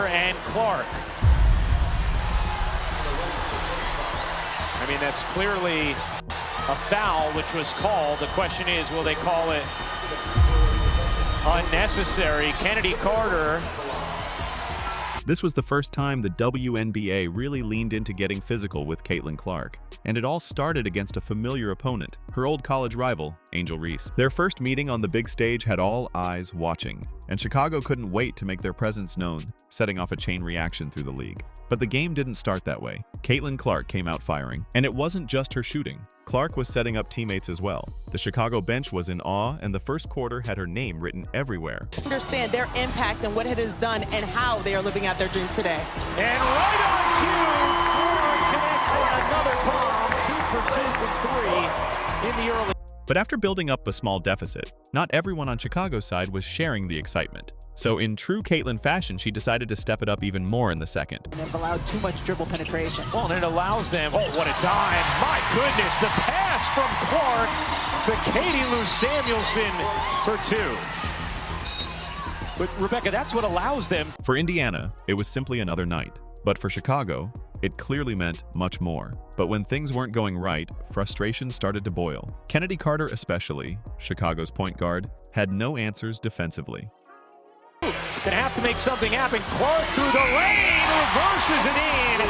And Clark. I mean, that's clearly a foul, which was called. The question is, will they call it unnecessary? Kennedy Carter. This was the first time the WNBA really leaned into getting physical with Caitlyn Clark, and it all started against a familiar opponent, her old college rival, Angel Reese. Their first meeting on the big stage had all eyes watching, and Chicago couldn't wait to make their presence known, setting off a chain reaction through the league. But the game didn't start that way. Caitlyn Clark came out firing, and it wasn't just her shooting. Clark was setting up teammates as well. The Chicago bench was in awe, and the first quarter had her name written everywhere. Understand their impact and what it has done and how they are living out their dreams today. And right on cue, Clark connects on another bomb, 2 for 2 from 3 in the early. But after building up a small deficit, not everyone on Chicago's side was sharing the excitement. So in true Caitlyn fashion, she decided to step it up even more in the second. They've allowed too much dribble penetration. Well, and it allows them, oh, what a dime. My goodness, the pass from Clark to Katie Lou Samuelson for 2. But Rebecca, that's what allows them. For Indiana, it was simply another night. But for Chicago, it clearly meant much more. But when things weren't going right, frustration started to boil. Kennedy Carter especially, Chicago's point guard, had no answers defensively. Gonna have to make something happen. Clark through the lane, reverses it in,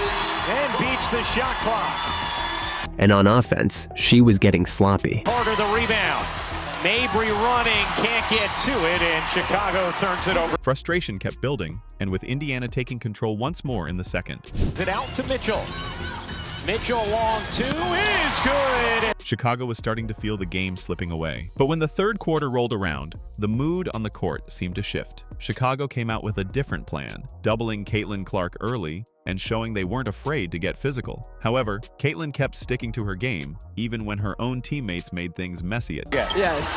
and beats the shot clock. And on offense, she was getting sloppy. Carter the rebound. Mabry running, can't get to it, and Chicago turns it over. Frustration kept building, and with Indiana taking control once more in the second. It out to Mitchell. Mitchell long 2 is good. Chicago was starting to feel the game slipping away. But when the third quarter rolled around, the mood on the court seemed to shift. Chicago came out with a different plan, doubling Caitlyn Clark early and showing they weren't afraid to get physical. However, Caitlyn kept sticking to her game, even when her own teammates made things messy. Yes.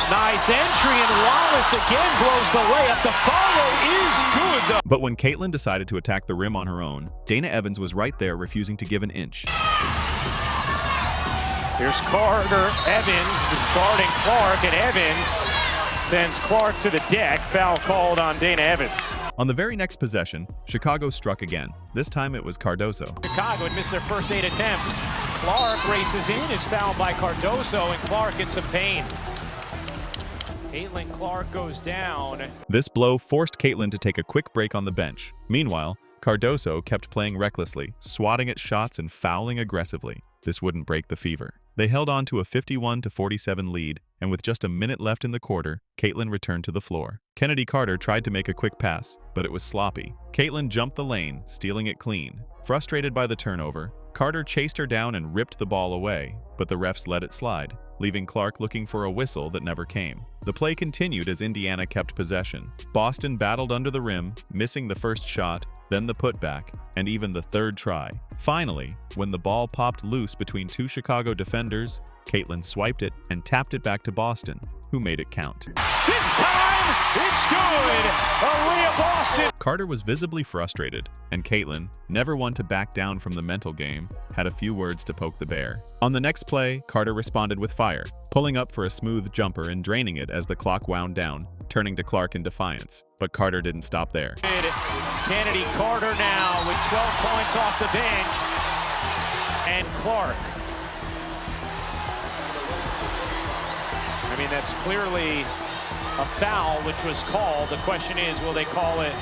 Nice entry, and Wallace again blows the layup. The follow is good, though. But when Caitlyn decided to attack the rim on her own, Dana Evans was right there, refusing to give an inch. Here's Carter, Evans guarding Clark, and Evans sends Clark to the deck. Foul called on Dana Evans. On the very next possession, Chicago struck again. This time it was Cardoso. Chicago had missed their first 8 attempts. Clark races in, is fouled by Cardoso, and Clark in some pain. Caitlyn Clark goes down. This blow forced Caitlyn to take a quick break on the bench. Meanwhile, Cardoso kept playing recklessly, swatting at shots and fouling aggressively. This wouldn't break the fever. They held on to a 51-47 lead, and with just a minute left in the quarter, Caitlyn returned to the floor. Kennedy Carter tried to make a quick pass, but it was sloppy. Caitlyn jumped the lane, stealing it clean. Frustrated by the turnover, Carter chased her down and ripped the ball away, but the refs let it slide, leaving Clark looking for a whistle that never came. The play continued as Indiana kept possession. Boston battled under the rim, missing the first shot, then the putback, and even the third try. Finally, when the ball popped loose between 2 Chicago defenders, Caitlyn swiped it and tapped it back to Boston, who made it count. This time, it's good! Aaliyah Boston! Carter was visibly frustrated, and Caitlyn, never one to back down from the mental game, had a few words to poke the bear. On the next play, Carter responded with fire, pulling up for a smooth jumper and draining it as the clock wound down, turning to Clark in defiance. But Carter didn't stop there. Kennedy Carter now with 12 points off the bench. And Clark. I mean, that's clearly a foul, which was called. The question is, will they call it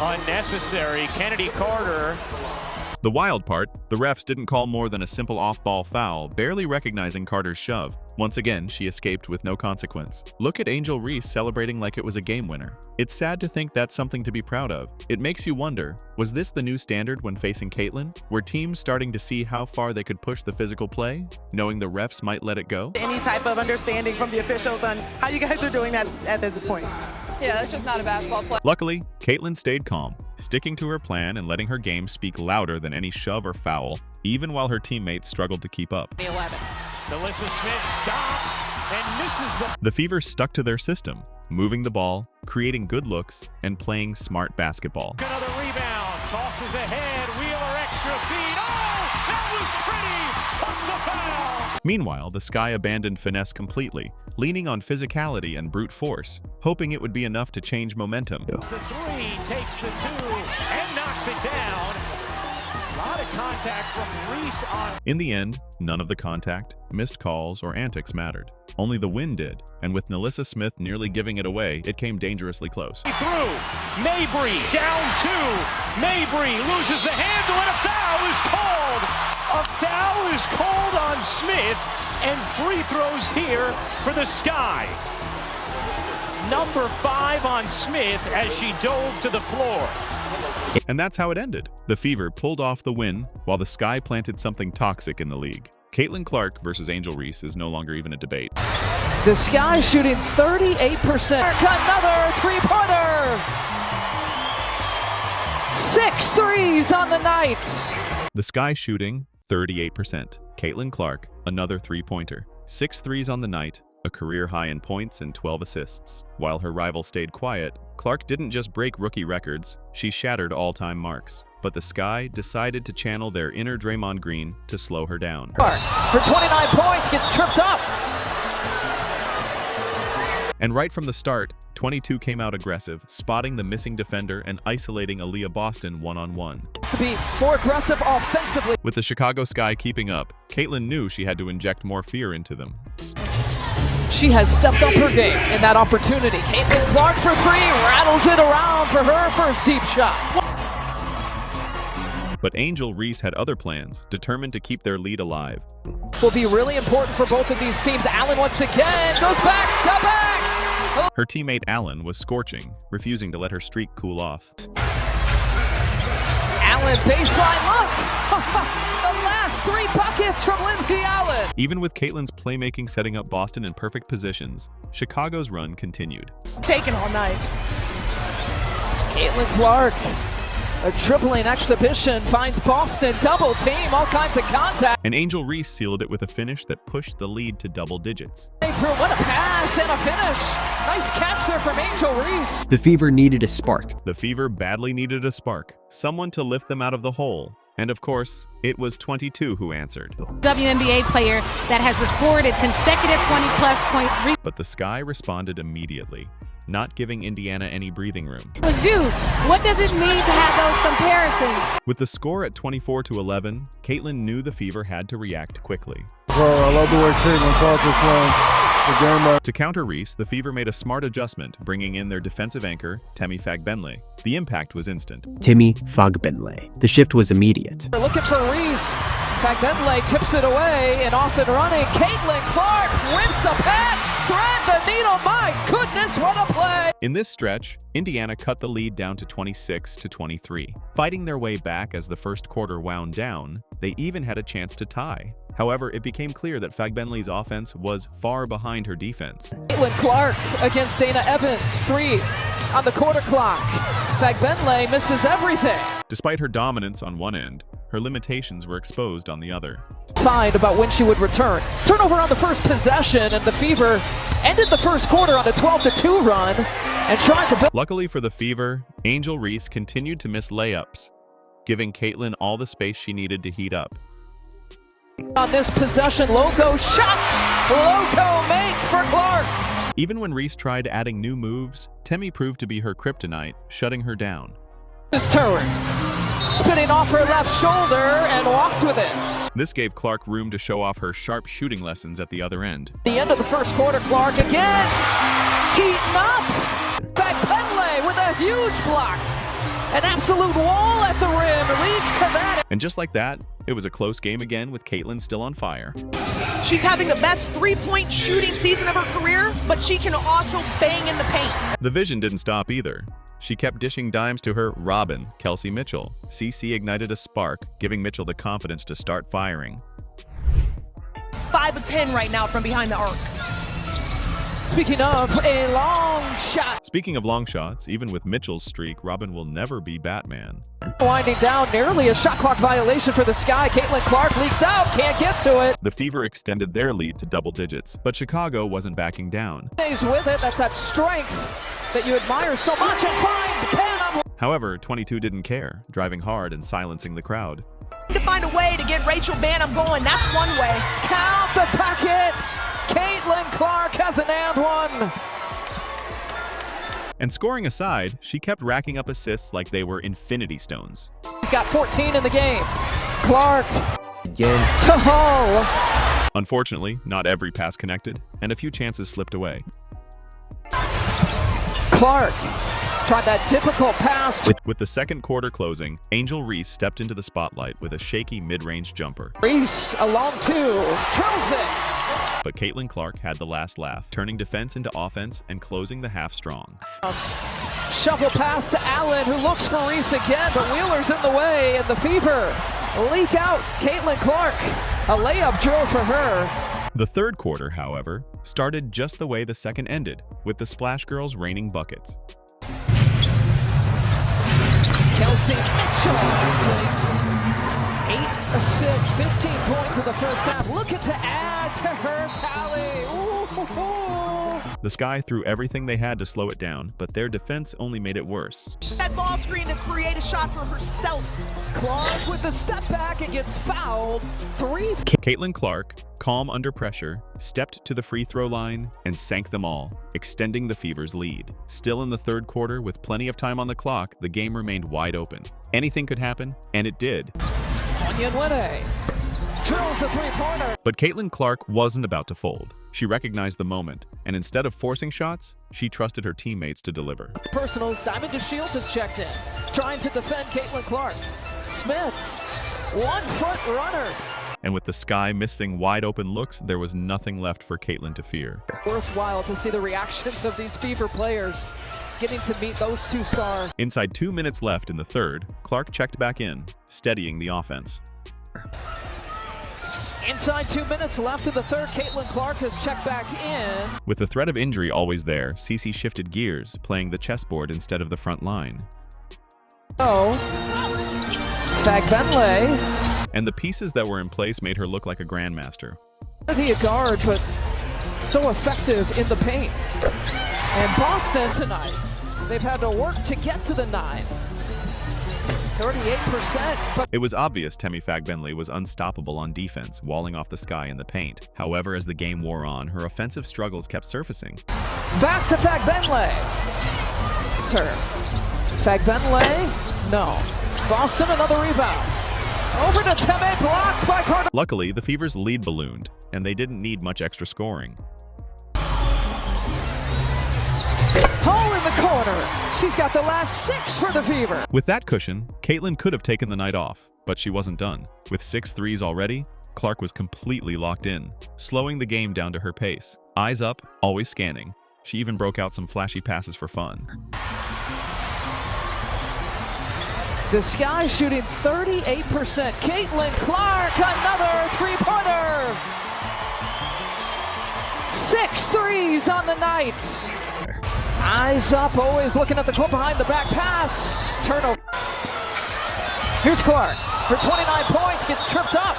unnecessary? Kennedy Carter. The wild part, the refs didn't call more than a simple off-ball foul, barely recognizing Carter's shove. Once again, she escaped with no consequence. Look at Angel Reese celebrating like it was a game winner. It's sad to think that's something to be proud of. It makes you wonder, was this the new standard when facing Caitlyn? Were teams starting to see how far they could push the physical play, knowing the refs might let it go? Any type of understanding from the officials on how you guys are doing that at this point? Yeah, that's just not a basketball play. Luckily, Caitlyn stayed calm, sticking to her plan and letting her game speak louder than any shove or foul, even while her teammates struggled to keep up. 11. Delissa Smith stops and misses The Fever stuck to their system, moving the ball, creating good looks, and playing smart basketball. Another rebound, tosses ahead, Wheeler extra. extra feed. Oh, that was pretty. What's the foul? Meanwhile, the Sky abandoned finesse completely, leaning on physicality and brute force, hoping it would be enough to change momentum. The three takes the two and knocks it down. A lot of contact from Reese on. In the end, none of the contact, missed calls, or antics mattered. Only the win did, and with Nalissa Smith nearly giving it away, it came dangerously close. Through. Mabry down two. Mabry loses the handle and a foul is called. A foul is called on Smith, and free throws here for the Sky. Number 5 on Smith as she dove to the floor. And that's how it ended. The Fever pulled off the win, while the Sky planted something toxic in the league. Caitlyn Clark versus Angel Reese is no longer even a debate. The Sky shooting 38%. Another three-pointer! 6 threes on the night. The Sky shooting 38%. Caitlyn Clark, another three-pointer. 6 threes on the night, a career high in points and 12 assists. While her rival stayed quiet, Clark didn't just break rookie records, she shattered all-time marks. But the Sky decided to channel their inner Draymond Green to slow her down. For 29 points, gets tripped up. And right from the start, 22 came out aggressive, spotting the missing defender and isolating Aaliyah Boston one-on-one. To be more aggressive offensively. With the Chicago Sky keeping up, Caitlyn knew she had to inject more fear into them. She has stepped up her game in that opportunity. Caitlyn Clark for 3, rattles it around for her first deep shot. But Angel Reese had other plans, determined to keep their lead alive. Will be really important for both of these teams. Allen once again goes back to back. Her teammate Allen was scorching, refusing to let her streak cool off. Allen baseline look. The last 3 buckets from Lindsay Allen. Even with Caitlyn's playmaking setting up Boston in perfect positions, Chicago's run continued. Taken all night. Caitlyn Clark, a dribbling exhibition, finds Boston, double team, all kinds of contact. And Angel Reese sealed it with a finish that pushed the lead to double digits. What a pass and a finish. Nice catch there from Angel Reese. The Fever needed a spark. The Fever badly needed a spark, someone to lift them out of the hole. And of course, it was 22 who answered. WNBA player that has recorded consecutive 20-plus point. But the Sky responded immediately, not giving Indiana any breathing room. Was you? What does it mean to have those comparisons? With the score at 24-11, Caitlyn knew the Fever had to react quickly. I love the way Caitlyn Clark is playing. To counter Reese, the Fever made a smart adjustment, bringing in their defensive anchor, Temi Fagbenle. The impact was instant. Temi Fagbenle. The shift was immediate. We're looking for Reese. Fagbenle tips it away and off and running. Caitlyn Clark wins the pass. Thread the needle. My goodness, what a play. In this stretch, Indiana cut the lead down to 26-23. Fighting their way back as the first quarter wound down, they even had a chance to tie. However, it became clear that Fagbenle's offense was far behind her defense. Caitlyn Clark against Dana Evans. 3 on the quarter clock. Fagbenle misses everything. Despite her dominance on one end, her limitations were exposed on the other. Find about when she would return. Turnover on the first possession, and the Fever ended the first quarter on a 12-2 run and tried to build. Luckily for the Fever, Angel Reese continued to miss layups, giving Caitlyn all the space she needed to heat up. On this possession, logo shot! Logo make for Clark! Even when Reese tried adding new moves, Temi proved to be her kryptonite, shutting her down. This turn, spinning off her left shoulder and walked with it. This gave Clark room to show off her sharp shooting lessons at the other end. The end of the first quarter, Clark again, heating up. Fagbenle with a huge block. An absolute wall at the rim leads to that. And just like that, it was a close game again with Caitlyn still on fire. She's having the best 3-point shooting season of her career, but she can also bang in the paint. The vision didn't stop either. She kept dishing dimes to her Robin, Kelsey Mitchell. CC ignited a spark, giving Mitchell the confidence to start firing. 5 of 10 right now from behind the arc. Speaking of a long shot. Speaking of long shots, even with Mitchell's streak, Robin will never be Batman. Winding down, nearly a shot clock violation for the Sky. Caitlyn Clark leaks out, can't get to it. The Fever extended their lead to double digits, but Chicago wasn't backing down. Stays with it, that's that strength that you admire so much and finds Pan on. However, 22 didn't care, driving hard and silencing the crowd. To find a way to get Rachel Banham going, that's one way. Count the packets. Caitlyn Clark has an and one. And scoring aside, she kept racking up assists like they were infinity stones. He's got 14 in the game. Clark Again. to Hull. Unfortunately, not every pass connected, and a few chances slipped away. Clark tried that difficult pass. With the second quarter closing, Angel Reese stepped into the spotlight with a shaky mid-range jumper. Reese along two. Trails it. But Caitlyn Clark had the last laugh, turning defense into offense and closing the half strong. Shuffle pass to Allen, who looks for Reese again, but Wheeler's in the way, and the Fever leak out Caitlyn Clark. A layup drill for her. The third quarter, however, started just the way the second ended, with the Splash Girls raining buckets. Kelsey Mitchell claims 8 assists, 15 points in the first half. Looking to add to her tally. Ooh. The Sky threw everything they had to slow it down, but their defense only made it worse. That ball screen to create a shot for herself. Clark with the step back and gets fouled. 3. Caitlyn Clark, calm under pressure, stepped to the free throw line and sank them all, extending the Fever's lead. Still in the third quarter, with plenty of time on the clock, the game remained wide open. Anything could happen, and it did. Onyenwere drills a three-pointer. But Caitlyn Clark wasn't about to fold. She recognized the moment, and instead of forcing shots, she trusted her teammates to deliver. Personals, Diamond DeShields has checked in, trying to defend Caitlyn Clark. Smith, 1-foot runner. And with the Sky missing wide open looks, there was nothing left for Caitlyn to fear. Worthwhile to see the reactions of these Fever players getting to meet those two stars. Inside 2 minutes left in the third, Clark checked back in, steadying the offense. Inside 2 minutes left in the third, Caitlyn Clark has checked back in. With the threat of injury always there, Cece shifted gears, playing the chessboard instead of the front line. Oh, Fagbenle. And the pieces that were in place made her look like a grandmaster. Be a guard, but so effective in the paint. And Boston tonight, they've had to work to get to the 9. 38%. But it was obvious Temi Fagbenle was unstoppable on defense, walling off the Sky in the paint. However, as the game wore on, her offensive struggles kept surfacing. Back to Fagbenle. It's her. Fagbenle, no. Boston, another rebound. Over to Teme, blocked by Carter. Luckily, the Fever's lead ballooned, and they didn't need much extra scoring. Hole in the corner. She's got the last 6 for the Fever. With that cushion, Caitlyn could have taken the night off, but she wasn't done. With 6 threes already, Clark was completely locked in, slowing the game down to her pace. Eyes up, always scanning. She even broke out some flashy passes for fun. The Sky shooting 38%. Caitlyn Clark, another three-pointer. 6 threes on the night. Eyes up, always looking at the court behind the back pass. Turnover. Here's Clark. Her 29 points gets tripped up.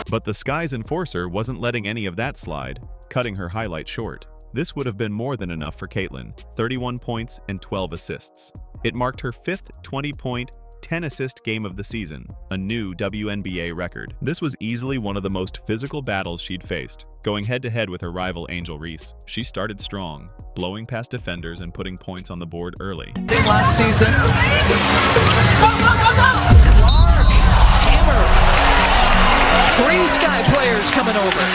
But the Sky's enforcer wasn't letting any of that slide, cutting her highlight short. This would have been more than enough for Caitlyn, 31 points and 12 assists. It marked her 5th 20-point, 10-assist game of the season, a new WNBA record. This was easily one of the most physical battles she'd faced, going head-to-head with her rival Angel Reese. She started strong, blowing past defenders and putting points on the board early. Last season. Clark, hammer. 3 Sky players coming over.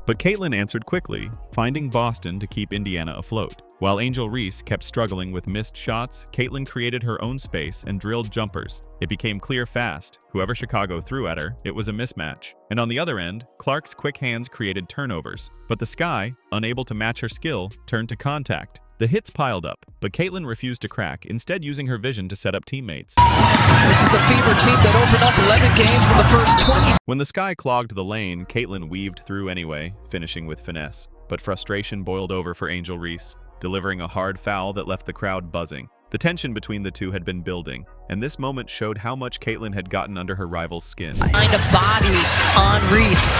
But Caitlyn answered quickly, finding Boston to keep Indiana afloat. While Angel Reese kept struggling with missed shots, Caitlyn created her own space and drilled jumpers. It became clear fast. Whoever Chicago threw at her, it was a mismatch. And on the other end, Clark's quick hands created turnovers. But the Sky, unable to match her skill, turned to contact. The hits piled up, but Caitlyn refused to crack, instead using her vision to set up teammates. This is a Fever team that opened up 11 games in the first 20. When the Sky clogged the lane, Caitlyn weaved through anyway, finishing with finesse. But frustration boiled over for Angel Reese, delivering a hard foul that left the crowd buzzing. The tension between the two had been building, and this moment showed how much Caitlyn had gotten under her rival's skin. Find a body on Reese.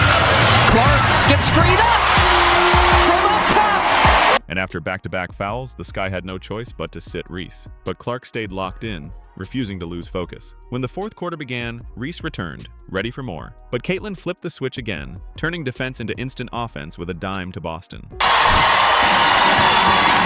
Clark gets freed up from up top. And after back-to-back fouls, the Sky had no choice but to sit Reese. But Clark stayed locked in, refusing to lose focus. When the fourth quarter began, Reese returned, ready for more. But Caitlyn flipped the switch again, turning defense into instant offense with a dime to Boston.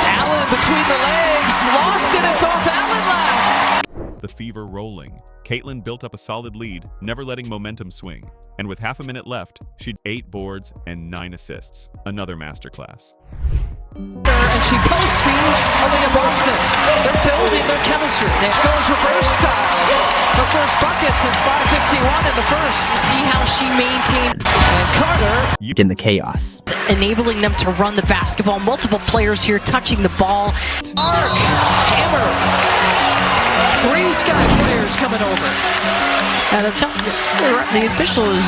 Allen between the legs, lost it, it's off Allen last. The Fever rolling. Caitlyn built up a solid lead, never letting momentum swing. And with half a minute left, she'd 8 boards and 9 assists. Another masterclass. And she post feeds Aaliyah Boston. They're building their chemistry. There goes reverse style. Her first bucket since 5:51 in the first. See how she maintained And Carter in the chaos. enabling them to run the basketball. Multiple players here touching the ball. Arc, hammer. 3 Sky players coming over. And I'm telling you, the official is.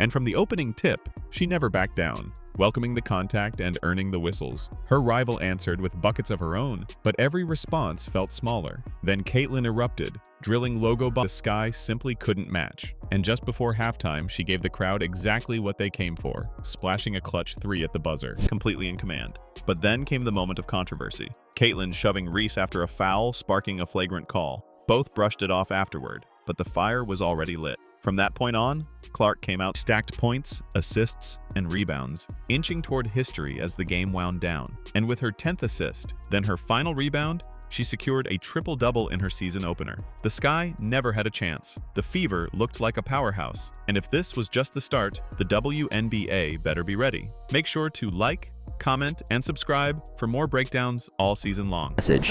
And from the opening tip, she never backed down, welcoming the contact and earning the whistles. Her rival answered with buckets of her own, but every response felt smaller. Then Caitlyn erupted, drilling logo the Sky simply couldn't match. And just before halftime, she gave the crowd exactly what they came for, splashing a clutch 3 at the buzzer, completely in command. But then came the moment of controversy. Caitlyn shoving Reese after a foul, sparking a flagrant call. Both brushed it off afterward, but the fire was already lit. From that point on, Clark came out stacked points, assists, and rebounds, inching toward history as the game wound down. And with her 10th assist, then her final rebound, she secured a triple-double in her season opener. The Sky never had a chance. The Fever looked like a powerhouse. And if this was just the start, the WNBA better be ready. Make sure to like, comment, and subscribe for more breakdowns all season long. Message.